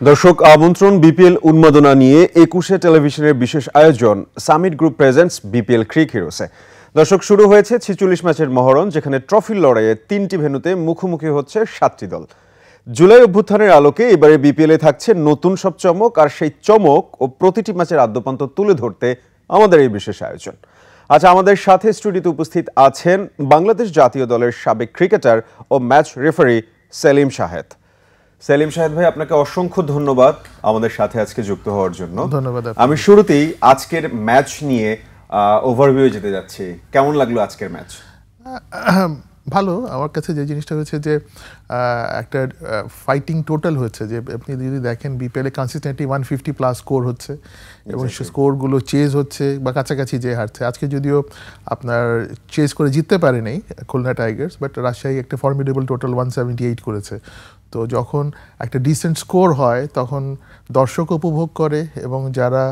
দর্শক আমন্ত্রণ বিপিএল উন্মাদনা নিয়ে ২১শে টেলিভিশনের বিশেষ আয়োজন সামিট গ্রুপ প্রেজেন্টস বিপিএল ক্রিক হিরোসে। দর্শক শুরু হয়েছে ৪৬ ম্যাচের মহরণ, যেখানে ট্রফির লড়াইয়ে ৩টি ভেন্যুতে মুখোমুখি হচ্ছে ৭টি দল। জুলাই অভ্যুত্থানের আলোকে এবারে বিপিএলে থাকছে নতুন সব চমক, আর সেই চমক ও প্রতিটি ম্যাচের আদ্যপান্ত তুলে ধরতে আমাদের এই বিশেষ আয়োজন। আজ আমাদের সাথে স্টুডিওতে উপস্থিত আছেন বাংলাদেশ জাতীয় দলের সাবেক ক্রিকেটার ও ম্যাচ রেফারি সেলিম শাহেদ। সেলিম শাহেদ ভাই, আপনাকে অসংখ্য ধন্যবাদ আমাদের সাথে আজকে যুক্ত হওয়ার জন্য। ধন্যবাদ। আমি শুরুতেই আজকের ম্যাচ নিয়ে ওভারভিউ যেতে যাচ্ছি। কেমন লাগলো আজকের ম্যাচ? ভালো। আমার কাছে যে জিনিসটা হয়েছে যে একটা ফাইটিং টোটাল হচ্ছে, যে আপনি যদি দেখেন বিপিএলে কনসিস্টেন্টলি 150+ স্কোর হচ্ছে এবং স্কোরগুলো চেজ হচ্ছে বা কাছাকাছি যে হারছে। আজকে যদিও আপনার চেজ করে জিততে পারেনি খুলনা টাইগার্স, বাট রাজশাহী একটা ফর্মিডেবল টোটাল 178 করেছে। তো যখন একটা ডিসেন্ট স্কোর হয় তখন দর্শক উপভোগ করে এবং যারা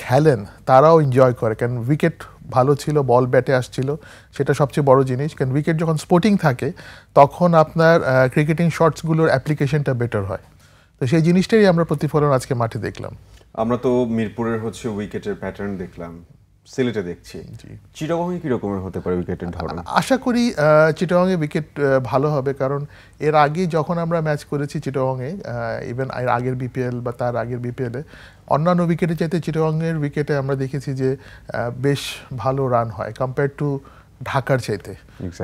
খেলেন তারাও এনজয় করে, কারণ উইকেট ভালো ছিল, বল ব্যাটে আসছিল, সেটা সবচেয়ে বড় জিনিস। কারণ উইকেট যখন স্পোর্টিং থাকে তখন আপনার ক্রিকেটিং শটসগুলোর অ্যাপ্লিকেশনটা বেটার হয়। তো সেই জিনিসটাই আমরা প্রতিফলন আজকে মাঠে দেখলাম। আমরা তো মিরপুরের উইকেটের প্যাটার্ন দেখলাম, সিলেটে দেখছি। চিটাগংয়ে কি রকমের হতে পারে উইকেটের ধরন? আশা করি চিটাগংয়ে উইকেট ভালো হবে, কারণ এর আগে যখন আমরা ম্যাচ করেছি চিটাগংয়ে, ইভেন এর আগের বিপিএল বা তার আগের বিপিএলে, অন্যান্য উইকেটে চাইতে চিটাগংয়ের উইকেটে আমরা দেখেছি যে বেশ ভালো রান হয় কম্পেয়ার টু ঢাকার চাইতে।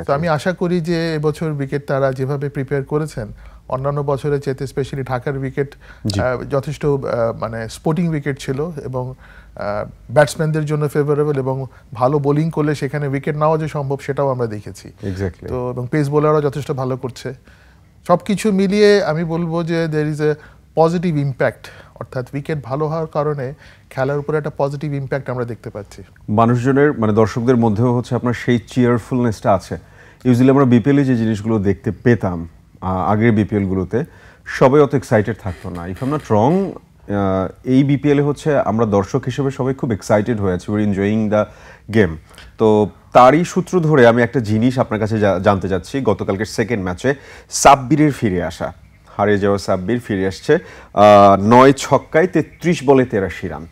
তো আমি আশা করি যে এবছর উইকেট তারা যেভাবে প্রিপেয়ার করেছেন অন্যান্য বছরের চাইতে, স্পেশালি ঢাকার উইকেট যথেষ্ট মানে স্পোর্টিং উইকেট ছিল এবং ব্যাটসম্যানদের জন্য ফেভারেবল, এবং ভালো বোলিং করলে সেখানে উইকেট নেওয়া যে সম্ভব সেটাও আমরা দেখেছি। তো এবং পেস বোলারও যথেষ্ট ভালো করছে। সব কিছু মিলিয়ে আমি বলবো যে there is a positive impact, অর্থাৎ উইকেট ভালো হওয়ার কারণে খেলার উপরে একটা পজিটিভ ইম্প্যাক্ট আমরা দেখতে পাচ্ছি। মানুষজনের মানে দর্শকদের মধ্যেও আপনার সেই চিয়ারফুলনেসটা আছে। ইউজুয়ালি আমরা বিপিএলে যে জিনিসগুলো দেখতে পেতাম আগের বিপিএলগুলোতে, সবাই অত এক্সাইটেড থাকতো না। If I am not wrong, এই বিপিএলে আমরা দর্শক হিসেবে সবাই খুব এক্সাইটেড হয়ে আছি, উই এনজয়িং দ্য গেম। তো তারই সূত্র ধরে আমি একটা জিনিস আপনার কাছে জানতে চাচ্ছি। গতকালকের সেকেন্ড ম্যাচে সাব্বিরের ফিরে আসা, হারিয়ে যাওয়া সাব্বির ফিরে আসছে ৯ ছক্কায় ৩৩ বলে ৮৩ রান।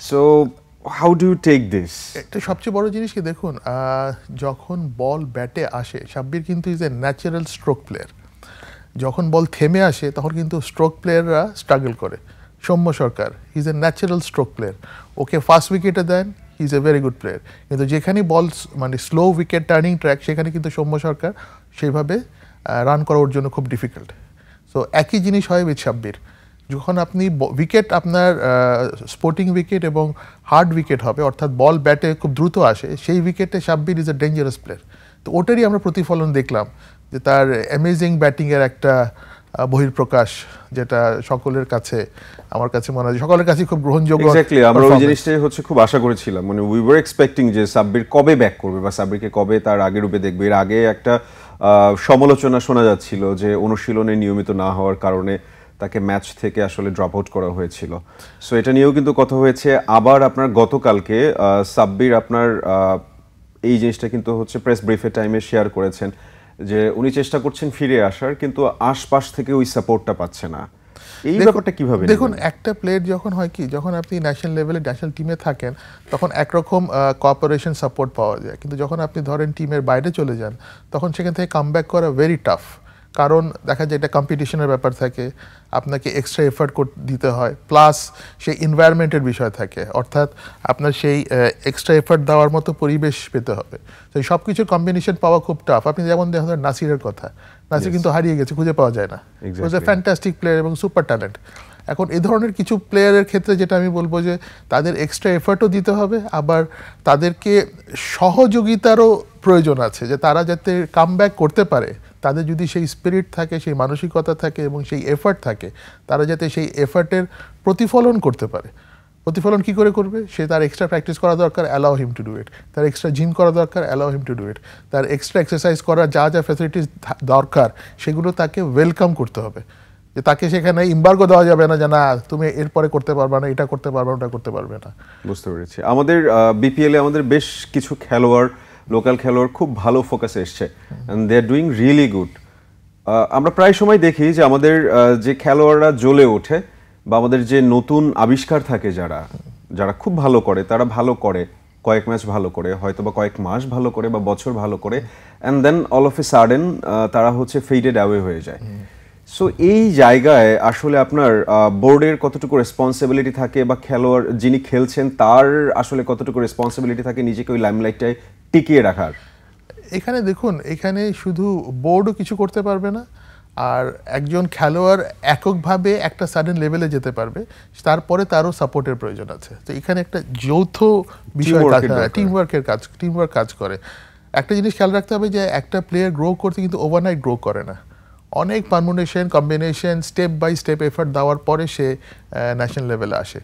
So how do you take this? এটা সবচেয়ে বড় জিনিস কি দেখুন, যখন বল ব্যাটে আসে সাব্বির কিন্তু is a natural stroke player. যখন বল থেমে আসে তখন কিন্তু স্ট্রোক প্লেয়াররা স্ট্রাগল করে। Soumya Sarkar is a natural stroke player, okay first উইকেটে then, he is a very good player. কিন্তু যেখানে বল মানে স্লো উইকেট টার্নিং ট্র্যাক, সেখানে কিন্তু সৌম্য সরকার সেইভাবে রান করা ওর জন্য খুব ডিফিকাল্ট। সো একই জিনিস হয় উইথ সাব্বির। যখন আপনি উইকেট আপনার স্পোর্টিং উইকেট এবং হার্ড উইকেট হবে, অর্থাৎ বল ব্যাটে খুব দ্রুত আসে, সেই উইকেটে Sabbir is a dangerous player. তো ওটারই আমরা প্রতিফলন দেখলাম, যে তার অ্যামেজিং ব্যাটিংয়ের একটা বহিঃপ্রকাশ, যেটা সকলের কাছে, আমার কাছে মনে হয় সকলের কাছে খুব গ্রহণযোগ্য। এক্স্যাক্টলি, আমরা ওই জিনিসটাই খুব আশা করেছিলাম। মানে উই ওয়ার এক্সপেক্টিং যে সাব্বির কবে ব্যাক করবে বা সাব্বিরকে কবে তার আগের রূপে দেখবে। এর আগে একটা সমালোচনা শোনা যাচ্ছিল যে অনুশীলনে নিয়মিত না হওয়ার কারণে তাকে ম্যাচ থেকে ড্রপ আউট করা হয়েছিল। সো এটা নিয়েও কিন্তু কথা হয়েছে। আবার আপনার গতকালকে সাব্বির আপনার এই জিনিসটা কিন্তু প্রেস ব্রিফের টাইমে শেয়ার করেছেন যে উনি চেষ্টা করছেন ফিরে আসার, কিন্তু আশপাশ থেকে ওই সাপোর্টটা পাচ্ছে না। এই ব্যাপারটা কিভাবে? দেখুন, একটা প্লেয়ার যখন হয় কি, যখন আপনি ন্যাশনাল লেভেলে ন্যাশনাল টিমে থাকেন তখন একরকম কোঅপারেশন সাপোর্ট পাওয়া যায়, কিন্তু যখন আপনি ধরেন টিমের বাইরে চলে যান তখন সেখান থেকে কামব্যাক করা ভেরি টাফ। কারণ দেখা যায় এটা কম্পিটিশনের ব্যাপার থাকে, আপনাকে এক্সট্রা এফার্ট দিতে হয়, প্লাস সেই এনভায়রনমেন্টের বিষয় থাকে, অর্থাৎ আপনার সেই এক্সট্রা এফার্ট দেওয়ার মতো পরিবেশ পেতে হবে। তো এই সব কিছুর কম্বিনেশন পাওয়া খুব টাফ। আপনি যেমন দেখেন নাসিরের কথা, নাসির কিন্তু হারিয়ে গেছে, খুঁজে পাওয়া যায় না। ওয়াজ এ ফ্যান্টাস্টিক প্লেয়ার এবং সুপার ট্যালেন্ট। এখন এই ধরনের কিছু প্লেয়ারের ক্ষেত্রে যেটা আমি বলবো যে তাদের এক্সট্রা এফার্টও দিতে হবে, আবার তাদেরকে সহযোগিতারও প্রয়োজন আছে, যে তারা যাতে কামব্যাক করতে পারে। তাদের যদি সেই স্পিরিট থাকে, সেই মানসিকতা থাকে এবং সেই এফার্ট থাকে, তারা যাতে সেই এফার্টের প্রতিফলন করতে পারে। প্রতিফলন কি করে করবে? সে তার এক্সট্রা প্র্যাকটিস করা দরকার, allow him to do it. তার এক্সট্রা জিম করা দরকার, allow him to do it. তার এক্সট্রা এক্সারসাইজ করার যা যা ফ্যাসিলিটিস দরকার সেগুলো তাকে ওয়েলকাম করতে হবে। যে তাকে সেখানে ইম্বার্গো দেওয়া যাবে না, যে না তুমি এরপরে করতে পারবে না, এটা করতে পারবে না, ওটা করতে পারবে না। বুঝতে পেরেছি। আমাদের বিপিএলে আমাদের বেশ কিছু খেলোয়াড়, লোকাল খেলোয়াড় খুব ভালো ফোকাসে এসছে, and they are doing really good. আমরা প্রায় সময় দেখি যে আমাদের যে খেলোয়াড়রা জ্বলে ওঠে বা আমাদের যে নতুন আবিষ্কার থাকে যারা যারা খুব ভালো করে তারা ভালো করে কয়েক ম্যাচ ভালো করে হয়তো বা কয়েক মাস ভালো করে বা বছর ভালো করে and then all of a sudden তারা হচ্ছে ফেডেড অ্যাওয়ে হয়ে যায়। সো এই জায়গায় আসলে আপনার বোর্ডের কতটুকু রেসপন্সিবিলিটি থাকে বা খেলোয়াড় যিনি খেলছেন তার আসলে কতটুকু রেসপন্সিবিলিটি থাকে নিজেকে ওই লাইমলাইটটায় টিকিয়ে রাখার? এখানে দেখুন, এখানে শুধু বোর্ডও কিছু করতে পারবে না, আর একজন খেলোয়াড় এককভাবে একটা সার্টেন লেভেলে যেতে পারবে, তারপরে তারও সাপোর্টের প্রয়োজন আছে। তো এখানে একটা যৌথ বিষয়, টিমওয়ার্ক কাজ করে। একটা জিনিস খেয়াল রাখতে হবে যে একটা প্লেয়ার গ্রো করতে কিন্তু ওভারনাইট গ্রো করে না, অনেক permutation, combination, step by step effort দেওয়ার পরে সে ন্যাশনাল লেভেলে আসে।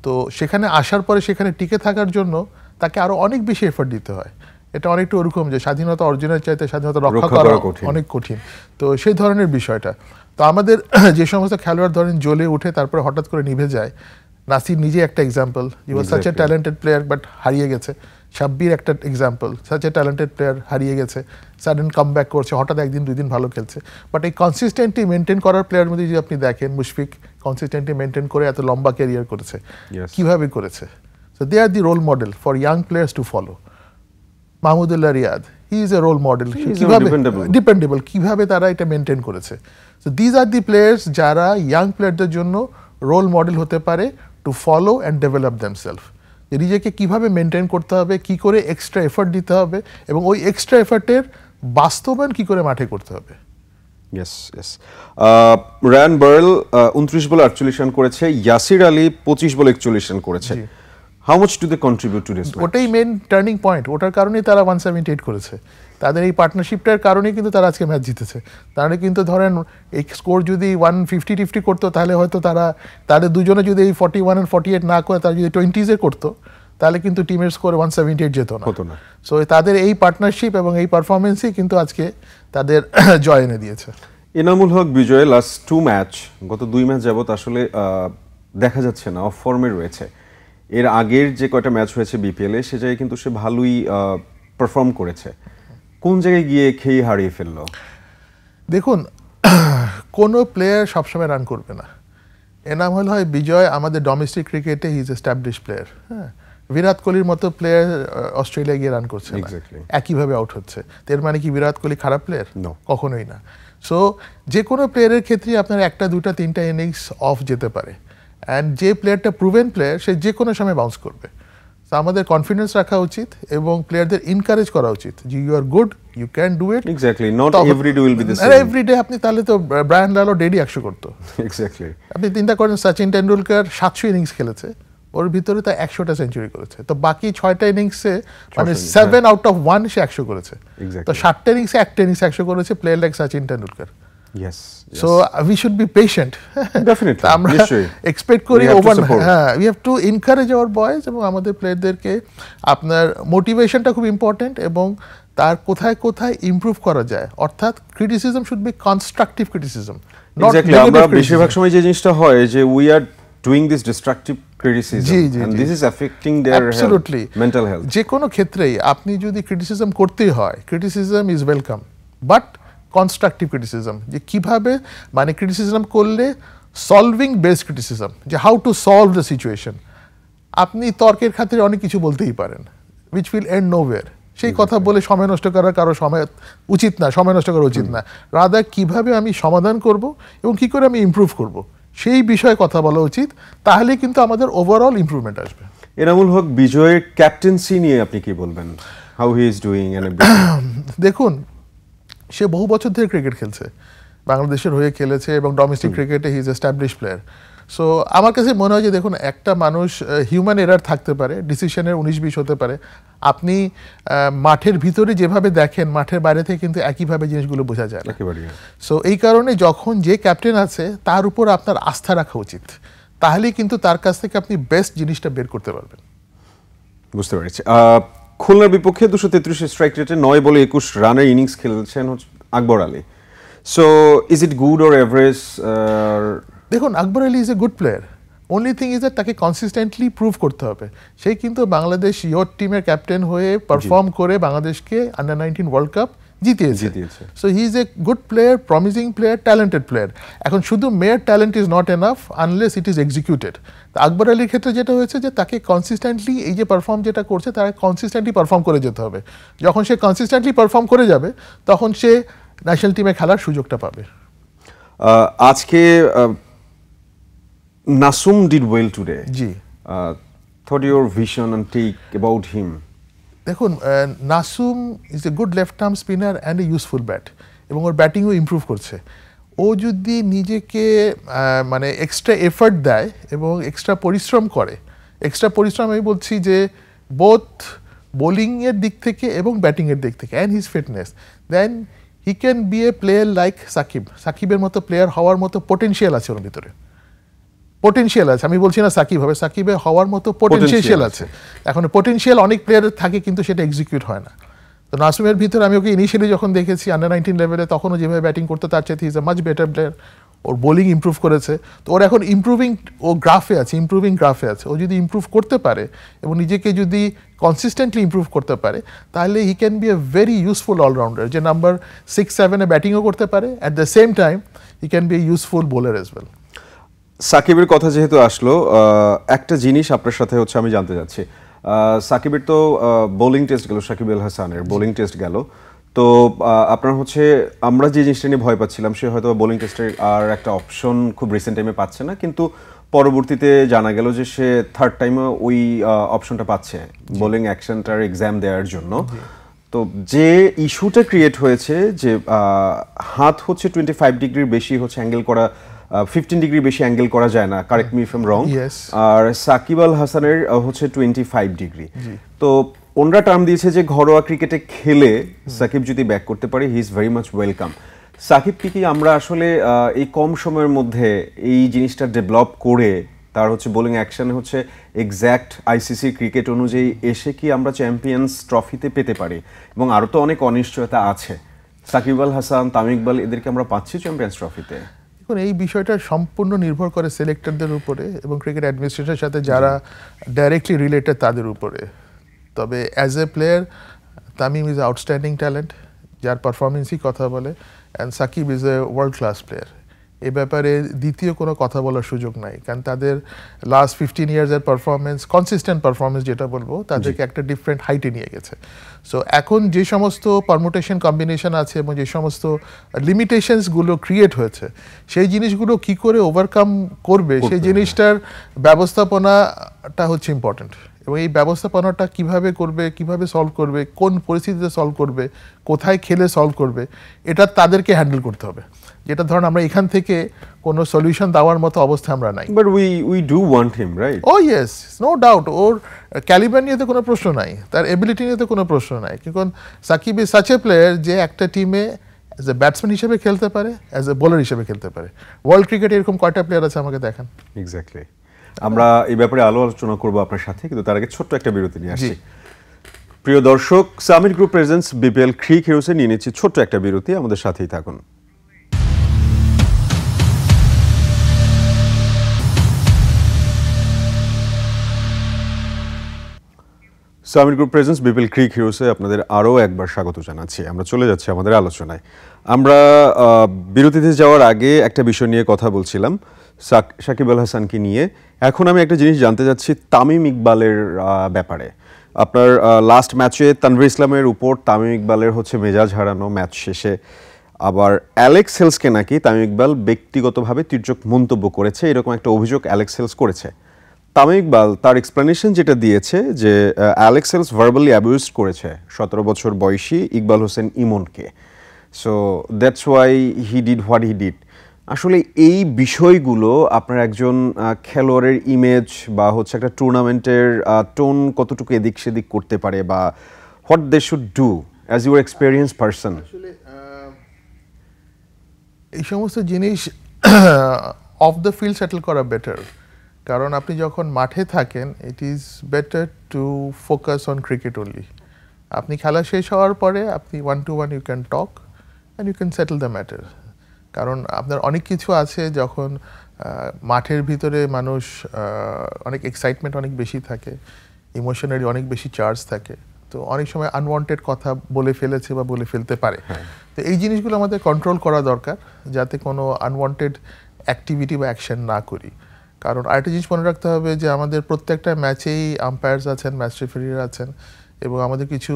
তো সেখানে আসার পরে সেখানে টিকে থাকার জন্য তাকে আরও অনেক বেশি এফার্ট দিতে হয়। এটা অনেকটা ওরকম যে স্বাধীনতা অর্জনের চাইতে স্বাধীনতা রক্ষা করা অনেক কঠিন। তো সেই ধরনের বিষয়টা। তো আমাদের যে সমস্ত খেলোয়াড় ধরেন জ্বলে উঠে তারপরে হঠাৎ করে নিভে যায়, নাসির নিজে একটা example, he was such a talented player but হারিয়ে গেছে। শাব্বির একটা example, such a talented player হারিয়ে গেছে, সাডেন কাম ব্যাক করছে, হঠাৎ একদিন দুই দিন ভালো খেলছে। বাট এই কনসিস্টেন্টলি মেনটেন করার প্লেয়ার মধ্যে যদি আপনি দেখেন, মুশফিক কনসিস্টেন্টলি মেনটেন করে এত লম্বা ক্যারিয়ার করেছে, কিভাবে করেছে। So they are the role model for young players to follow. Mahmudullah Riyad, he is a role model, কিভাবে ডিপেন্ডেবল, কিভাবে তারা এটা মেনটেন করেছে। So these are the players যারা ইয়াং প্লেয়ারদের জন্য রোল মডেল হতে পারে to follow and develop themselves. নিজেকে কিভাবে মেনটেন করতে হবে, কি করে এক্সট্রা এফার্ট দিতে হবে, এবং ওই এক্সট্রা এফার্টের বাস্তবায়ন কি করে মাঠে করতে হবে। রায়ান বার্ল 29 বলে 48 রান করেছে, ইয়াসির আলী 25 বলে 41 রান করেছে। How much do they contribute to this? ওটাই মেন টার্নিং পয়েন্ট, ওটার কারণেই তারা 178 করেছে। তাদের এই পার্টনারশিপটার কারণেই কিন্তু তারা আজকে ম্যাচ জিতেছে। তাহলে কিন্তু ধরেন এই স্কোর যদি 150 করতো, তাহলে হয়তো তাদের দুজনে যদি এই 41 and 48 না করে তারা যদি 20s করতো, তাহলে কিন্তু টিমের স্কোর 178 যেত না। সো তাদের এই পার্টনারশিপ এবং এই পারফরমেন্সই কিন্তু আজকে তাদের জয় এনে দিয়েছে। এনামুল হক বিজয় লাস্ট 2 ম্যাচ, গত 2 ম্যাচ যাবত আসলে দেখা যাচ্ছে না, অফ ফর্মে রয়েছে। এর আগের যে কয়টা ম্যাচ হয়েছে বিপিএলে সে জায়গায় কিন্তু সে ভালোই পারফর্ম করেছে। কোন জায়গায় গিয়ে খেয়ে হারিয়ে ফেললো? দেখুন, কোনো প্লেয়ার সবসময় রান করবে না। এনামুল হক বিজয় আমাদের ডোমেস্টিক ক্রিকেটে হি ইজ এস্টাবলিশ প্লেয়ার। হ্যাঁ, বিরাট কোহলির মতো প্লেয়ার অস্ট্রেলিয়া গিয়ে রান করছে না, একইভাবে আউট হচ্ছে। এর মানে কি বিরাট কোহলি খারাপ প্লেয়ার? কখনোই না। সো যে কোনো প্লেয়ারের ক্ষেত্রে আপনার 1টা 2টা 3টা ইনিংস অফ যেতে পারে, অ্যান্ড যে প্লেয়ারটা প্রুভেন প্লেয়ার সে যে কোনো সময় বাউন্স করবে। তো আমাদের কনফিডেন্স রাখা উচিত এবং প্লেয়ারদের এনকারেজ করা উচিত যে you are good, you can do it. Exactly, not every day will be the same. Everyday আপনি তাহলে তো ব্রায়ান লালো ডেডি 100 করতো। এক্স্যাক্টলি, আপনি চিন্তা করেন সচিন টেন্ডুলকার 700 ইনিংস খেলেছে, ওর ভিতরে তা 100টা সেঞ্চুরি করেছে। তো বাকি 6টা ইনিংসে মানে 7 out of 1 সে 100 করেছে। তো 7টা ইনিংসে 1টা ইনিংস 100 করেছে player like Sachin Tendulkar. So we should be patient. Definitely. আমরা এক্সপেক্ট করি ওভার, হ্যাঁ, we have to encourage our boys এবং আমাদের প্লেয়ারদেরকে আপনার মোটিভেশনটা খুব ইম্পর্টেন্ট এবং তার কোথায় কোথায় ইমপ্রুভ করা যায়, অর্থাৎ criticism should be constructive criticism. Exactly, আমরা বেশিরভাগ সময় যে জিনিসটা হয় যে we are doing this destructive criticism and this is affecting their mental health. যে কোনো ক্ষেত্রেই আপনি যদি ক্রিটিসিজম করতেই হয়, criticism is welcome, but constructive criticism, যে কিভাবে মানে ক্রিটিসিজম করলে সলভিং বেসড ক্রিটিসিজম, যে how to solve the situation. আপনি তর্কের খাতিরে অনেক কিছু বলতেই পারেন, উইচ উইল এন্ড নোওয়্যার। সেই কথা বলে সময় নষ্ট করার কারো সময় উচিত না, সময় নষ্ট করা উচিত না। রাদার কিভাবে আমি সমাধান করব এবং কি করে আমি ইমপ্রুভ করব, সেই বিষয়ে কথা বলা উচিত। তাহলে কিন্তু আমাদের ওভারঅল ইমপ্রুভমেন্ট আসবে। এনামুল হক বিজয়ের ক্যাপ্টেন্সি নিয়ে আপনি কি বলবেন? How he is doing and দেখুন, সে বহু বছর ধরে ক্রিকেট খেলছে, বাংলাদেশের হয়ে খেলেছে এবং ডোমেস্টিক ক্রিকেটে he is establish player. So আমার কাছে মনে হয় যে দেখুন, একটা মানুষ হিউম্যান এরার থাকতে পারে, ডিসিশনের 19-20 হতে পারে। আপনি মাঠের ভিতরে যেভাবে দেখেন, মাঠের বাইরে থেকে কিন্তু একইভাবে জিনিসগুলো বোঝা যায় না। সো এই কারণে যখন যে ক্যাপ্টেন আছে তার উপর আপনার আস্থা রাখা উচিত, তাহলেই কিন্তু তার কাছ থেকে আপনি বেস্ট জিনিসটা বের করতে পারবেন। বুঝতে পেরেছি। খুলনার বিপক্ষে 233 স্ট্রাইক রেটে 9 বলে 21 রানের ইনিংস খেলছেন Akbar Ali. So is it good or average? দেখুন, Akbar Ali is a good player, only thing is that তাকে কনসিস্টেন্টলি প্রুভ করতে হবে। সেই কিন্তু বাংলাদেশ ইয়র টিমের ক্যাপ্টেন হয়ে পারফর্ম করে বাংলাদেশকে আন্ডার 19 ওয়ার্ল্ড কাপ জিতিয়েছে। So he is a good player, promising player, talented player. এখন শুধু মেয়ের talent is not enough unless it is executed. Akbar আলীর ক্ষেত্রে যেটা হয়েছে যে তাকে কনসিস্টেন্টলি এই যে পারফর্ম যেটা করছে তারা কনসিস্টেন্টলি পারফর্ম করে যেতে হবে। যখন সে কনসিস্টেন্টলি পারফর্ম করে যাবে তখন সে ন্যাশনাল টিমে খেলার সুযোগটা পাবে। আজকে নাসুম ডিড ওয়েল টুডে। জি, thought your vision and take about him. দেখুন, Nasum is a good left arm spinner and a useful bat, এবং ওর ব্যাটিংও ইমপ্রুভ করছে। ও যদি নিজেকে মানে এক্সট্রা এফার্ট দেয় এবং এক্সট্রা পরিশ্রম করে, এক্সট্রা পরিশ্রম আমি বলছি যে বোথ বোলিংয়ের দিক থেকে এবং ব্যাটিংয়ের দিক থেকে and his fitness, then he can be a player like Shakib. সাকিবের মতো প্লেয়ার হওয়ার মতো পোটেনশিয়াল আছে ওর ভিতরে, পোটেনশিয়াল আছে। আমি বলছি না সাকিব হবে, সাকিবে হওয়ার মতো পোটেনশিয়াল আছে। এখন পোটেনশিয়াল অনেক প্লেয়ারের থাকে কিন্তু সেটা এক্সিকিউট হয় না। তো নাসুমের ভিতরে আমি ওকে ইনিশিয়ালি যখন দেখেছি আন্ডার-19 লেভেলে, তখনও যেভাবে ব্যাটিং করতে তার চাইতে is a much better player. Or bowling improve করেছে, তো ওর এখন ইমপ্রুভিং, ও গ্রাফে আছে, ইমপ্রুভিং গ্রাফে আছে। ও যদি ইমপ্রুভ করতে পারে এবং নিজেকে যদি কনসিস্টেন্টলি ইমপ্রুভ করতে পারে তাহলে he can be a very useful allrounder, যে নাম্বার 6-7-এ ব্যাটিংও করতে পারে, at the same time he can be a useful bowler as well. সাকিবের কথা যেহেতু আসলো, একটা জিনিস আপনার সাথে হচ্ছে আমি জানতে চাচ্ছি। সাকিবের তো বোলিং টেস্ট গেল, সাকিব আল হাসানের বোলিং টেস্ট গেল, তো আপনার হচ্ছে আমরা যে জিনিসটা নিয়ে ভয় পাচ্ছিলাম, সে হয়তো বোলিং টেস্টের আর একটা অপশন খুব রিসেন্ট টাইমে পাচ্ছে না, কিন্তু পরবর্তীতে জানা গেল যে সে থার্ড টাইমে ওই অপশনটা পাচ্ছে বোলিং অ্যাকশনটার এক্সাম দেওয়ার জন্য। তো যে ইস্যুটা ক্রিয়েট হয়েছে যে হাত হচ্ছে 25 ডিগ্রির বেশি হচ্ছে অ্যাঙ্গেল করা, 15 ডিগ্রি বেশি অ্যাঙ্গেল করা যায় না, correct me if I am wrong, আর সাকিব আল হাসানের হচ্ছে 25 ডিগ্রি। তো ওনরা টার্ম দিয়েছে যে ঘরোয়া ক্রিকেটে খেলে সাকিব যদি ব্যাক করতে পারে he is very much welcome. সাকিবকে কি আমরা আসলে এই কম সময়ের মধ্যে এই জিনিসটা ডেভেলপ করে তার হচ্ছে বোলিং অ্যাকশনে হচ্ছে এক্স্যাক্ট আইসিসি ক্রিকেট অনুযায়ী এসে কি আমরা চ্যাম্পিয়ন্স ট্রফিতে পেতে পারি? এবং আরও তো অনেক অনিশ্চয়তা আছে, সাকিব আল হাসান, তামিম ইকবাল এদেরকে আমরা পাচ্ছি চ্যাম্পিয়ন্স ট্রফিতে। দেখুন, এই বিষয়টা সম্পূর্ণ নির্ভর করে সিলেক্টরদের উপরে এবং ক্রিকেট অ্যাডমিনিস্ট্রেশনের সাথে যারা ডাইরেক্টলি রিলেটেড তাদের উপরে। তবে as a player Tamim is outstanding talent, যার পারফরমেন্সই কথা বলে, and Shakib is a world class player. এ ব্যাপারে দ্বিতীয় কোনো কথা বলার সুযোগ নাই, কারণ তাদের লাস্ট 15 ইয়ার্সের পারফরমেন্স, কনসিস্টেন্ট পারফরমেন্স যেটা বলবো, তাদেরকে একটা ডিফারেন্ট হাইটে নিয়ে গেছে। সো এখন যে সমস্ত পারমুটেশন কম্বিনেশন আছে এবং যে সমস্ত লিমিটেশনসগুলো ক্রিয়েট হয়েছে, সেই জিনিসগুলো কি করে ওভারকাম করবে সেই জিনিসটার ব্যবস্থাপনাটা হচ্ছে ইম্পর্ট্যান্ট। এবং এই ব্যবস্থাপনাটা কিভাবে করবে, কিভাবে সলভ করবে, কোন পরিস্থিতিতে সলভ করবে, কোথায় খেলে সলভ করবে, এটা তাদেরকে হ্যান্ডেল করতে হবে। যেটা ধরুন আমরা এখান থেকে কোনো সলিউশন দেওয়ার মতো অবস্থা আমরা নাই। But we do want him, right? Oh yes, no doubt. ওর ক্যালিবার নিয়ে তো কোনো প্রশ্ন নাই, তার এবিলিটি নিয়ে তো কোনো প্রশ্ন নাই। কারণ Shakib is such a player যে একটা টিমে অ্যাজ এ ব্যাটসম্যান হিসেবে খেলতে পারে, অ্যাজ এ বোলার হিসেবে খেলতে পারে। ওয়ার্ল্ড ক্রিকেটে এরকম কয়টা প্লেয়ার আছে আমাকে দেখান। এক্স্যাক্টলি। আমরা এই ব্যাপারে আলোচনা করবো আপনার সাথে, কিন্তু তার আগে ছোট্ট একটা বিরতি নিয়ে আসছি। প্রিয় দর্শক, সামিট গ্রুপ প্রেজেন্টস বিপিএল ক্রিক হিরোসে নিয়ে নিচ্ছি ছোট্ট একটা বিরতি, আমাদের সাথেই থাকুন। সামিট গ্রুপ প্রেজেন্টস বিপিএল ক্রিক হিরোসে আপনাদের আরও একবার স্বাগত জানাচ্ছি। আমরা চলে যাচ্ছি আমাদের আলোচনায়। আমরা বিরতিতে যাওয়ার আগে একটা বিষয় নিয়ে কথা বলছিলাম, সাকিব আল হাসানকে নিয়ে। এখন আমি একটা জিনিস জানতে চাচ্ছি তামিম ইকবালের ব্যাপারে। আপনার লাস্ট ম্যাচে তানভীর ইসলামের উপর তামিম ইকবালের হচ্ছে মেজাজ হারানো ম্যাচ শেষে, আবার অ্যালেক্স হেলসকে নাকি তামিম ইকবাল ব্যক্তিগতভাবে তির্যক মন্তব্য করেছে, এরকম একটা অভিযোগ অ্যালেক্স হেলস করেছে। তামিম ইকবাল তার এক্সপ্লেনেশন যেটা দিয়েছে যে অ্যালেক্স হেলস ভার্বালি অ্যাবিউজ করেছে 17 বছর বয়সী ইকবাল হোসেন ইমনকে, so that's why he did what he did. আসলে এই বিষয়গুলো আপনার একজন খেলোয়াড়ের ইমেজ বা হচ্ছে একটা টুর্নামেন্টের টোন কতটুকু এদিক সেদিক করতে পারে, বা what they should do as your experience person? আসলে এই সমস্ত জিনিস অফ দ্য ফিল্ড সেটেল করা বেটার, কারণ আপনি যখন মাঠে থাকেন it is better to focus on cricket only. আপনি খেলা শেষ হওয়ার পরে আপনি 1-to-1 you can talk and you can settle the matter. কারণ আপনার অনেক কিছু আছে, যখন মাঠের ভিতরে মানুষ অনেক এক্সাইটমেন্ট অনেক বেশি থাকে, ইমোশনালি অনেক বেশি চার্জ থাকে, তো অনেক সময় আনওয়ান্টেড কথা বলে ফেলেছে বা বলে ফেলতে পারে। তো এই জিনিসগুলো আমাদের কন্ট্রোল করা দরকার, যাতে কোনো আনওয়ান্টেড অ্যাক্টিভিটি বা অ্যাকশন না করি। কারণ আরেকটা জিনিস মনে রাখতে হবে যে আমাদের প্রত্যেকটা ম্যাচেই আম্পায়ার্স আছেন, ম্যাচ রেফারিরা আছেন, এবং আমাদের কিছু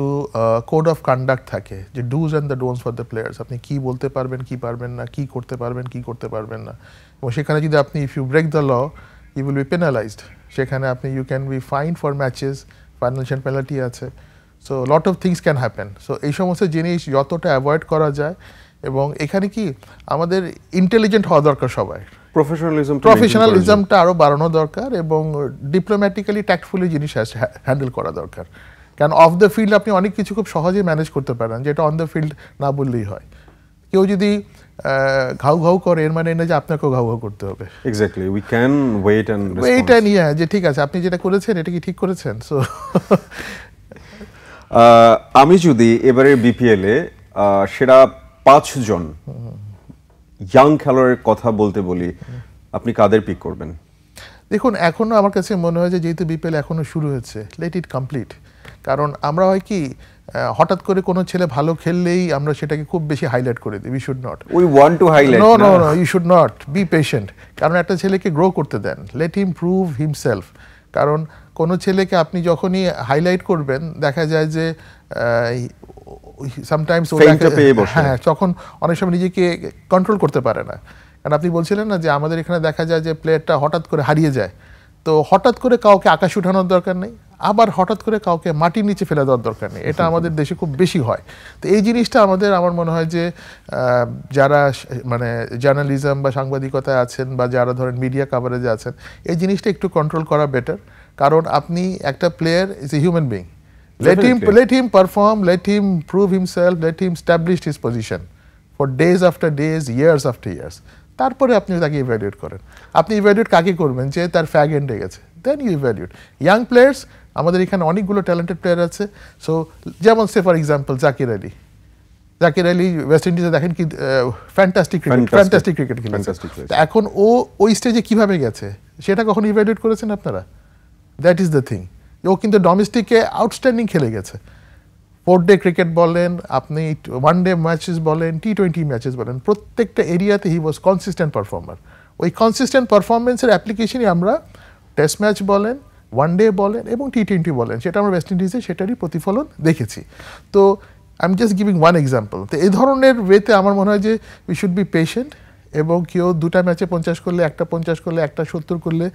কোড অফ কন্ডাক্ট থাকে, যে dos and the don'ts for the players. আপনি কি বলতে পারবেন, কি পারবেন না, কি করতে পারবেন, কি করতে পারবেন না। এবং সেখানে যদি আপনি if you break the law you will be penalised. সেখানে আপনি you can be fine for matches, financial penalty আছে। So lot of things can happen. So এই সমস্ত জিনিস যতটা অ্যাভয়েড করা যায়, এবং এখানে কি আমাদের ইন্টেলিজেন্ট হওয়া দরকার সবাই, প্রফেশনালিজমটা আরও বাড়ানো দরকার, এবং ডিপ্লোম্যাটিক্যালি ট্যাক্টফুলি জিনিস হ্যান্ডেল করা দরকার। কারণ অফ দ্য ফিল্ড আপনি অনেক কিছু খুব সহজেই ম্যানেজ করতে পারেন, যেটা অন দ্য ফিল্ড না বললেই হয়। কেউ যদি ঘাউ ঘাউ করে, এর মানে না যে আপনাকেও ঘাউ ঘাউ করতে হবে। Exactly, we can wait and এইটা নিয়ে যে ঠিক আছে আপনি যেটা করেছেন এটা কি ঠিক করেছেন। সো আমি যদি এবারের বিপিএলে সেরা 5 জন ইয়াং খেলোয়াড়ের কথা বলতে বলি, আপনি কাদের পিক করবেন? দেখুন, এখনও আমার কাছে মনে হয় যে যেহেতু বিপিএল এখনও শুরু হচ্ছে, লেট ইট কমপ্লিট। কারণ আমরা হয় কি হঠাৎ করে কোনো ছেলে ভালো খেললেই আমরা সেটাকে খুব বেশি হাইলাইট করে দিই। We should not, we want to highlight. No no no, you should not, be patient. কারণ একটা ছেলেকে গ্রো করতে দেন, লেট হিম প্রুভ হিমসেলফ। কারণ কোনো ছেলেকে আপনি যখনই হাইলাইট করবেন, দেখা যায় যে সামটাইমস হ্যাঁ, তখন অনেক সময় নিজেকে কন্ট্রোল করতে পারে না। কারণ আপনি বলছিলেন না যে আমাদের এখানে দেখা যায় যে প্লেয়ারটা হঠাৎ করে হারিয়ে যায়, তো হঠাৎ করে কাউকে আকাশ উঠানোর দরকার নেই, আবার হঠাৎ করে কাউকে মাটির নিচে ফেলে দেওয়ার দরকার নেই। এটা আমাদের দেশে খুব বেশি হয়। তো এই জিনিসটা আমার মনে হয় যে যারা মানে জার্নালিজম বা সাংবাদিকতায় আছেন, বা যারা ধরেন মিডিয়া কাভারেজে আছেন, এই জিনিসটা একটু কন্ট্রোল করা বেটার। কারণ আপনি একটা player is a human being, let him perform, let him prove himself, let him establish his position for days after days, years after years. তারপরে আপনি তাকে ইভ্যালুয়েট করেন। আপনি ইভ্যালুয়েট কাকে করবেন? যে তার ফ্যাগ এন্ডে গেছে, then you evaluate young players. আমাদের এখানে অনেকগুলো ট্যালেন্টেড প্লেয়ার আছে। সো যেমন সে for example Zakir Ali west ইন্ডিজে দেখেন কি ফ্যান্টাস্টিক ক্রিকেট খেলেছে। এখন ওই স্টেজে কিভাবে গেছে সেটা কখন ইভ্যালুয়েট করেছেন আপনারা? That is the thing. ও কিন্তু ডোমেস্টিকে আউটস্ট্যান্ডিং খেলে গেছে। 4 ডে ক্রিকেট বলেন, আপনি 1 ডে ম্যাচেস বলেন, T20 ম্যাচেস বলেন, প্রত্যেকটা এরিয়াতে হি ওয়াজ কনসিস্টেন্ট পারফর্মার। ওই কনসিস্টেন্ট পারফরমেন্সের অ্যাপ্লিকেশনই আমরা টেস্ট ম্যাচ বলেন, 1 ডে বলেন এবং T20 বলেন, সেটা আমরা ওয়েস্ট ইন্ডিজে সেটারই প্রতিফলন দেখেছি। তো I am just giving one example. তো এই ধরনের ওয়েতে আমার মনে হয় যে উই শুড বি পেশেন্ট, এবং কেউ 2টা ম্যাচে 50 করলে, একটা 50 করলে, একটা 70 করলে,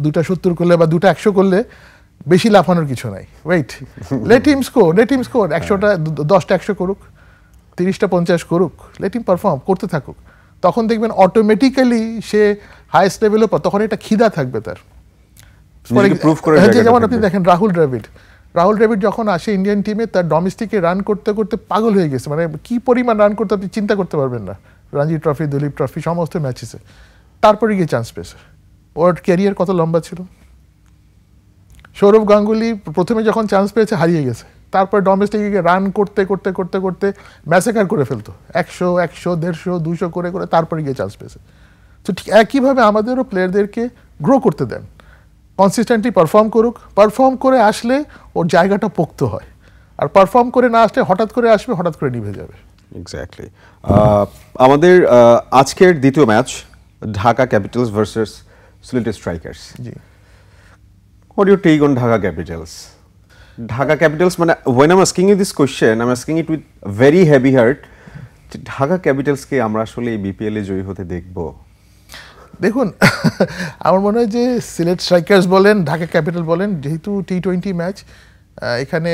2টা 70 করলে বা 2টা 100 করলে বেশি লাফানোর কিছু নাই। ওয়েট, লেট হিম স্কোর 100টা 10টা 100 করুক, 30টা 50 করুক, লেট হিম পারফর্ম করতে থাকুক। তখন দেখবেন অটোমেটিক্যালি সে হাইয়েস্ট লেভেলে, তখন এটা খিদা থাকবে তার। যেমন আপনি দেখেন রাহুল দ্রাবিড় যখন আসে ইন্ডিয়ান টিমে, তার ডোমেস্টিকে রান করতে করতে পাগল হয়ে গেছে। মানে কি পরিমাণ রান করতে আপনি চিন্তা করতে পারবেন না। রঞ্জি ট্রফি, দলীপ ট্রফি, সমস্ত ম্যাচেসে। তারপরে গিয়ে চান্স পেয়েছে। ওর ক্যারিয়ার কত লম্বা ছিল। সৌরভ গাঙ্গুলি প্রথমে যখন চান্স পেয়েছে হারিয়ে গেছে, তারপরে ডোমেস্টিকে রান করতে করতে করতে করতে ম্যাসেকার করে ফেলতো, 100, 150, 200 করে করে, তারপরে গিয়ে চান্স পেয়েছে। তো ঠিক একইভাবে আমাদেরও প্লেয়ারদেরকে গ্রো করতে দেন, কনসিস্টেন্টলি পারফর্ম করুক। পারফর্ম করে আসলে ওর জায়গাটা পোক্ত হয়, আর পারফর্ম করে না আসলে হঠাৎ করে আসবে, হঠাৎ করে নিভে যাবে। এক্স্যাক্টলি। আমাদের আজকের দ্বিতীয় match Dhaka Capitals versus Sylhet strikers. G, what do you take on Dhaka Capitals? Dhaka Capitals, মানে when I'm asking you this question, I'm asking it with very heavy heart. Dhaka ক্যাপিটালসকে আমরা আসলে এই বিপিএল এ জয়ী হতে দেখব? দেখুন, আমার মনে হয় যে সিলেট স্ট্রাইকার্স বলেন, ঢাকা ক্যাপিটাল বলেন, যেহেতু T20 ম্যাচ, এখানে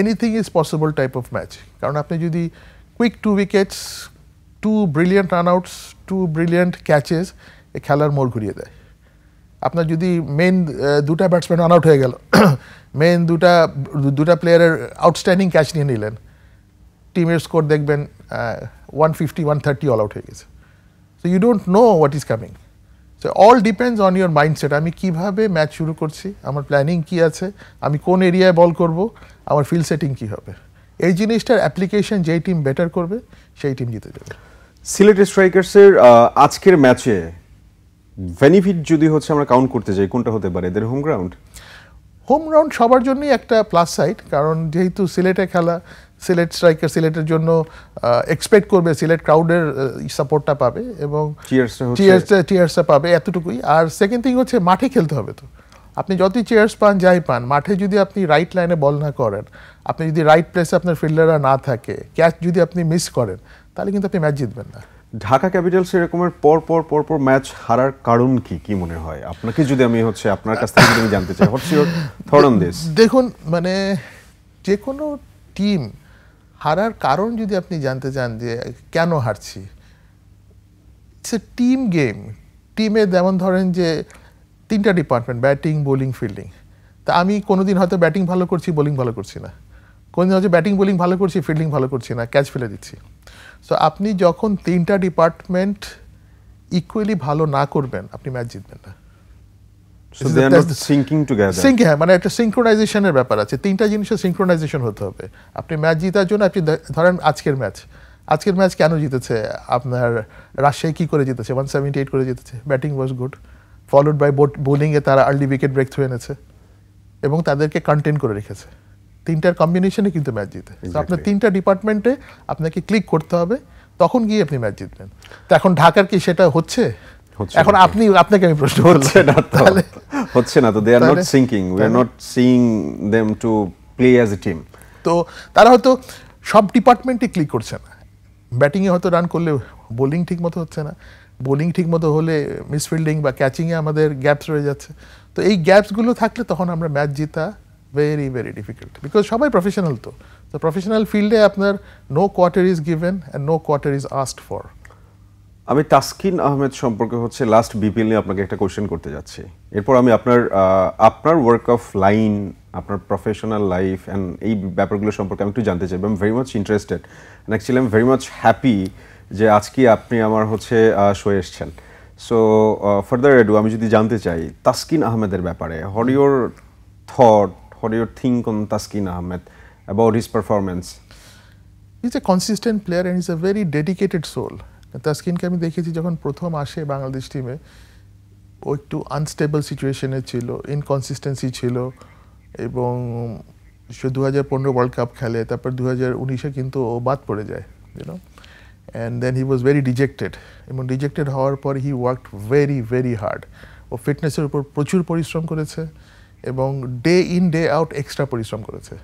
anything is possible type of match. কারণ আপনি যদি quick 2 wickets, 2 brilliant run outs, 2 brilliant catches এ খেলার মোড় ঘুরিয়ে দেয়। আপনার যদি মেন 2টা ব্যাটসম্যান রান আউট হয়ে গেল, মেন 2টা প্লেয়ারের আউটস্ট্যান্ডিং ক্যাচ নিয়ে নিলেন, টিমের স্কোর দেখবেন 150, 130 অল আউট হয়ে গেছে। So you don't know what is coming. So all depends on your mindset. আমি কীভাবে ম্যাচ শুরু করছি, আমার প্ল্যানিং কী আছে, আমি কোন এরিয়ায় বল করব, আমার ফিল্ড সেটিং কী হবে, এই জিনিসটার অ্যাপ্লিকেশন যেই টিম বেটার করবে সেই টিম জিতে যাবে। সিলেট স্ট্রাইকার্সের আজকের ম্যাচে বেনিফিট যদি হচ্ছে আমরা কাউন্ট করতে যাই, কোনটা হতে পারে? এদের হোম গ্রাউন্ড, হোম গ্রাউন্ড সবার জন্যই একটা প্লাস সাইড, কারণ যেহেতু সিলেটে খেলা, সিলেট স্ট্রাইকার সিলেটের জন্য এক্সপেক্ট করবে সিলেট ক্রাউডের সাপোর্টটা পাবে এবং চিয়ার্সটা পাবে, এতটুকুই। আর সেকেন্ড থিং হচ্ছে মাঠে খেলতে হবে। তো আপনি যতই চেয়ার্স পান যাই পান, মাঠে যদি আপনি রাইট লাইনে বল না করেন, আপনি যদি রাইট প্লেসে আপনার ফিল্ডাররা না থাকে, ক্যাচ যদি আপনি মিস করেন, তাহলে কিন্তু আপনি ম্যাচ জিতবেন না। ঢাকা ক্যাপিটালস এরকমের পর ম্যাচ হারার কারণ কি মনে হয় আপনাকে, যদি আমি আপনার কাছ থেকে যদি আমি জানতে চাই, what's your thought on this? দেখুন, মানে যে কোনো টিম হারার কারণ যদি আপনি জানতে চান যে কেন হারছি, ইটস এ টিম গেম। টিমে যেমন ধরেন যে 3টা ডিপার্টমেন্ট, ব্যাটিং, বোলিং, ফিল্ডিং। তা আমি কোনোদিন হয়তো ব্যাটিং ভালো করছি, বোলিং ভালো করছি না, কোনোদিন হয়তো ব্যাটিং বোলিং ভালো করছি, ফিল্ডিং ভালো করছি না, ক্যাচ ফেলে দিচ্ছি। সো আপনি যখন 3টা ডিপার্টমেন্ট ইকুয়ালি ভালো না করবেন, আপনি ম্যাচ জিতবেন না। মানে একটা সিঙ্ক্রোনাইজেশনের ব্যাপার আছে, 3টা জিনিসের সিঙ্ক্রোনাইজেশন হতে হবে। আপনি ম্যাচ জিতার জন্য আপনি ধরেন আজকের ম্যাচ কেন জিতেছে আপনার রাজশাহী, কি করে জিতেছে? 178 করে জিতেছে। Batting was good, followed by বোলিংয়ে তারা আর্লি উইকেট ব্রেক থ্রু এনেছে এবং তাদেরকে কন্টেন করে রেখেছে। 3টার কম্বিনেশনে কিন্তু ম্যাচ জিতে। তো আপনার 3টা ডিপার্টমেন্টে আপনাকে ক্লিক করতে হবে, তখন গিয়ে আপনি ম্যাচ জিতবেন। তো এখন ঢাকার কি সেটা হচ্ছে? এখন আপনাকে আমি প্রশ্ন, হচ্ছে না তো, they are not syncing, we are not seeing them to play as a team. তো তারা হয়তো সব ডিপার্টমেন্টে ক্লিক করছে না। ব্যাটিংয়ে হয়তো রান করলে বোলিং ঠিক মতো হচ্ছে না, বোলিং ঠিক মতো হলে মিসফিল্ডিং বা ক্যাচিংয়ে আমাদের গ্যাপস রয়ে যাচ্ছে। তো এই গ্যাপসগুলো থাকলে তখন আমরা ম্যাচ জিতা ভেরি ভেরি ডিফিকাল্ট, বিকজ সবাই প্রফেশনাল। তো প্রফেশনাল ফিল্ডে আপনার no quarter is given and no quarter is asked for. আমি তাসকিন আহমেদ সম্পর্কে লাস্ট বিপিএল নিয়ে আপনাকে একটা কোশ্চেন করতে যাচ্ছি। এরপর আমি আপনার ওয়ার্ক অফ লাইন, আপনার প্রফেশনাল লাইফ অ্যান্ড এই ব্যাপারগুলো সম্পর্কে আমি একটু জানতে চাই। I am very much interested and actually I am very much happy যে আজকে আপনি আমার শো এসছেন। সো ফার্দার এডু আমি যদি জানতে চাই তাসকিন আহমেদের ব্যাপারে, what your thought, what your think on Taskin Ahmed about his performance? Is a consistent player and is a very dedicated soul. তাসকিনকে আমি দেখেছি যখন প্রথম আসে বাংলাদেশ টিমে, ও একটু আনস্টেবল সিচুয়েশনে ছিল, ইনকনসিস্টেন্সি ছিল, এবং 2015 ওয়ার্ল্ড কাপ খেলে, তারপর 2019-এ কিন্তু ও বাদ পড়ে যায়, you know, and then he was very dejected. এবং ডিজেক্টেড হওয়ার পর he worked very very hard. ও ফিটনেসের উপর প্রচুর পরিশ্রম করেছে এবং day in day out extra পরিশ্রম করেছে,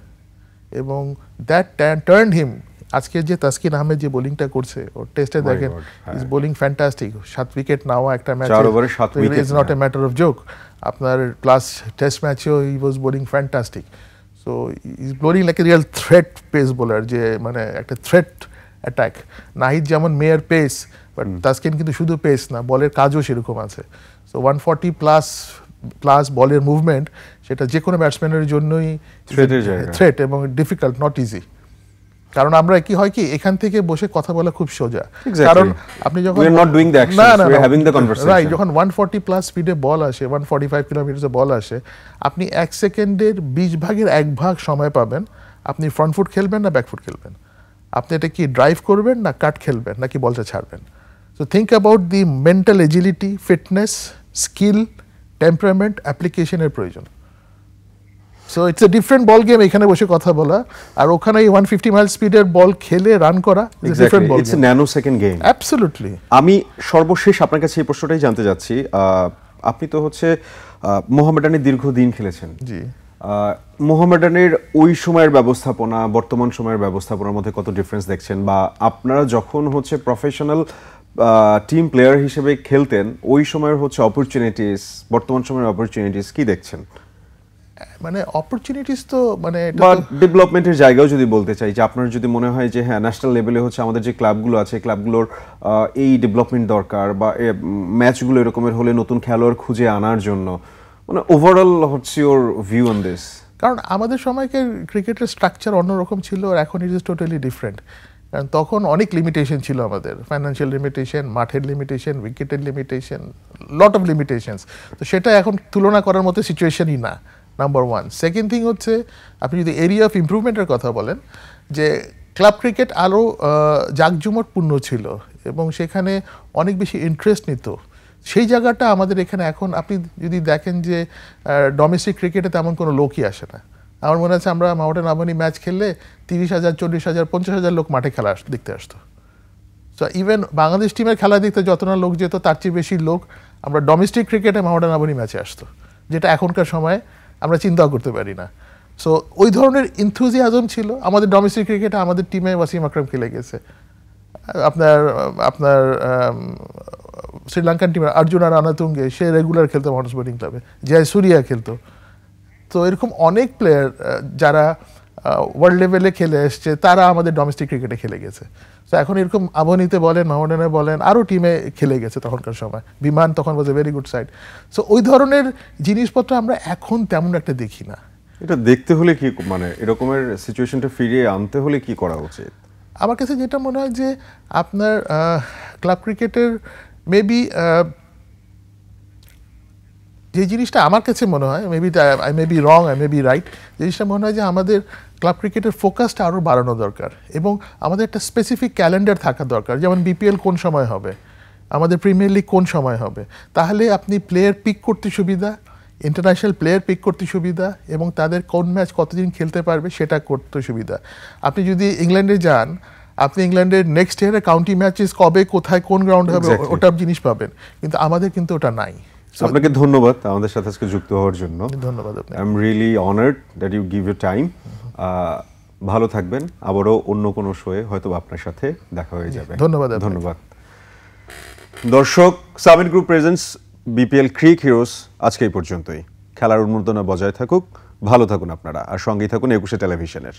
এবং দ্যাট টার্ন হিম। আজকে যে তাসকিন আহমেদ যে বোলিংটা করছে, ওর টেস্টে দেখেন, ইজ বোলিং ফ্যান্টাস্টিক। 7 উইকেট নেওয়া একটা match is not a matter of joke. আপনার প্লাস টেস্ট ম্যাচেও he was bowling fantastic. So is bowling like a real threat pace bowler, যে মানে একটা থ্রেট অ্যাটাক। নাহিদ যেমন মেয়ের পেস, বাট তাসকিন কিন্তু শুধু পেস না, বলের কাজও সেরকম আছে। সো 140 প্লাস বলের মুভমেন্ট, সেটা যে কোনো ব্যাটসম্যানের জন্যই থ্রেট এবং ডিফিকাল্ট, নট ইজি। কারণ আমরা কি হয় কি, এখান থেকে বসে কথা বলা খুব সোজা, কারণ আপনি যখন যখন 140 প্লাস স্পিডে বল আসে, 145 কিলোমিটার বল আসে, আপনি 1 সেকেন্ডের 20 ভাগের 1 ভাগ সময় পাবেন আপনি ফ্রন্ট ফুট খেলবেন না ব্যাক ফুট খেলবেন, আপনি এটা কি ড্রাইভ করবেন না কাট খেলবেন নাকি বলটা ছাড়বেন। So think about the mental agility, fitness, skill, temperament, অ্যাপ্লিকেশনের প্রয়োজন। So it's a different ball game এখানে বসে কথা বলা, আর ওখানে 150 মাইল স্পিডের বল খেলে রান করা, it's a nano second game. Absolutely. আমি সর্বশেষ আপনার কাছে এই প্রশ্নটাই জানতে যাচ্ছি, আপনি তো মোহামেডানে দীর্ঘদিন খেলেছেন। জি। মোহামেডানের ওই সময়ের ব্যবস্থাপনা বর্তমান সময়ের ব্যবস্থাপনার মধ্যে কত ডিফারেন্স দেখছেন, বা আপনারা যখন প্রফেশনাল টিম প্লেয়ার হিসেবে খেলতেন ওই সময়ের অপরচুনিটিস, বর্তমান সময়ের অপরচুনিটিস কি দেখছেন? মানে অপরচুনিটিস তো মানে ডেভেলপমেন্টের জায়গাও যদি বলতে চাই, যে আপনার যদি মনে হয় যে হ্যাঁ ন্যাশনাল লেভেলে আমাদের যে ক্লাবগুলো আছে, ক্লাবগুলোর এই ডেভেলপমেন্ট দরকার, বা ম্যাচগুলো এরকমের হলে নতুন খেলোয়াড় খুঁজে আনার জন্য, মানে overall your view on this? কারণ আমাদের সময়কার ক্রিকেটের স্ট্রাকচার অন্যরকম ছিল, আর এখন ইট ইজ টোটালি ডিফারেন্ট। কারণ তখন অনেক লিমিটেশন ছিল আমাদের, ফাইন্যান্সিয়াল লিমিটেশন, মাঠের লিমিটেশন, উইকেটের লিমিটেশন, লট অফ লিমিটেশনস। তো সেটা এখন তুলনা করার মতো সিচুয়েশনই না, নাম্বার ওয়ান। সেকেন্ড থিং আপনি যদি এরিয়া অফ ইমপ্রুভমেন্টের কথা বলেন, যে ক্লাব ক্রিকেট আরও জাঁকজমকপূর্ণ ছিল এবং সেখানে অনেক বেশি ইন্টারেস্ট নিত। সেই জায়গাটা আমাদের এখানে এখন আপনি যদি দেখেন যে ডোমেস্টিক ক্রিকেটে তেমন কোনো লোকই আসে না। আমার মনে আছে আমরা মাউন্টেন আবানি ম্যাচ খেললে 30,000, 40,000, 50,000 লোক মাঠে খেলা দেখতে আসতো। সো ইভেন বাংলাদেশ টিমের খেলা দেখতে যত না লোক যেত তার চেয়ে বেশি লোক আমরা ডোমেস্টিক ক্রিকেটে মাউন্টেন আবানি ম্যাচে আসতো, যেটা এখনকার সময় আমরা চিন্তাও করতে পারি না। সো ওই ধরনের ইনথুজিয়াজম ছিল আমাদের ডোমেস্টিক ক্রিকেটে। আমাদের টিমে ওয়াসিম আকরাম খেলে গেছে, আপনার আপনার শ্রীলঙ্কান টিমের অর্জুনা রানাতুঙ্গে সে রেগুলার খেলতো মহান স্পোর্টিং ক্লাবে, জয়সুরিয়া খেলতো। তো এরকম অনেক প্লেয়ার যারা ওয়ার্ল্ড লেভেলে খেলে এসছে তারা আমাদের ডোমেস্টিক ক্রিকেটে খেলে গেছে। তো এখন এরকম আবনীতে বলেন, মাহমুদানে বলেন, আরও টিমে খেলে গেছে তখনকার সময়। বিমান তখন was a very good side. So ওই ধরনের জিনিসপত্র আমরা এখন তেমন একটা দেখি না। এটা দেখতে হলে কি, মানে এরকমের সিচুয়েশনটা ফিরিয়ে আনতে হলে কি করা উচিত? আমার কাছে যেটা মনে হয় যে আপনার ক্লাব ক্রিকেটের মেবি যে জিনিসটা আমার কাছে মনে হয়, maybe I may be wrong, I may be right, জিনিসটা মনে হয় যে আমাদের ক্লাব ক্রিকেটের ফোকাসটা আরও বাড়ানো দরকার এবং আমাদের একটা স্পেসিফিক ক্যালেন্ডার থাকা দরকার। যেমন বিপিএল কোন সময় হবে, আমাদের প্রিমিয়ার লিগ কোন সময় হবে, তাহলে আপনি প্লেয়ার পিক করতে সুবিধা, ইন্টারন্যাশনাল প্লেয়ার পিক করতে সুবিধা এবং তাদের কোন ম্যাচ কতদিন খেলতে পারবে সেটা করতে সুবিধা। আপনি যদি ইংল্যান্ডে যান, আপনি ইংল্যান্ডের নেক্সট ইয়ারে কাউন্টি ম্যাচেস কবে কোথায় কোন গ্রাউন্ড হবে ওটা জিনিস পাবেন, কিন্তু আমাদের কিন্তু ওটা নাই। আপনাকে ধন্যবাদ আমাদের সাথে আজকে যুক্ত হওয়ার জন্য। ধন্যবাদ আপনাকে। I am really honoured that you give you time. ভালো থাকবেন, আবারও অন্য কোনো শোয়ে হয়তো আপনার সাথে দেখা হয়ে যাবে। ধন্যবাদ। ধন্যবাদ দর্শক। Summit group presents BPL cric heroes আজকে এই পর্যন্তই। খেলার উন্মোদনা বজায় থাকুক, ভালো থাকুন আপনারা, আর সঙ্গেই থাকুন একুশে টেলিভিশনের।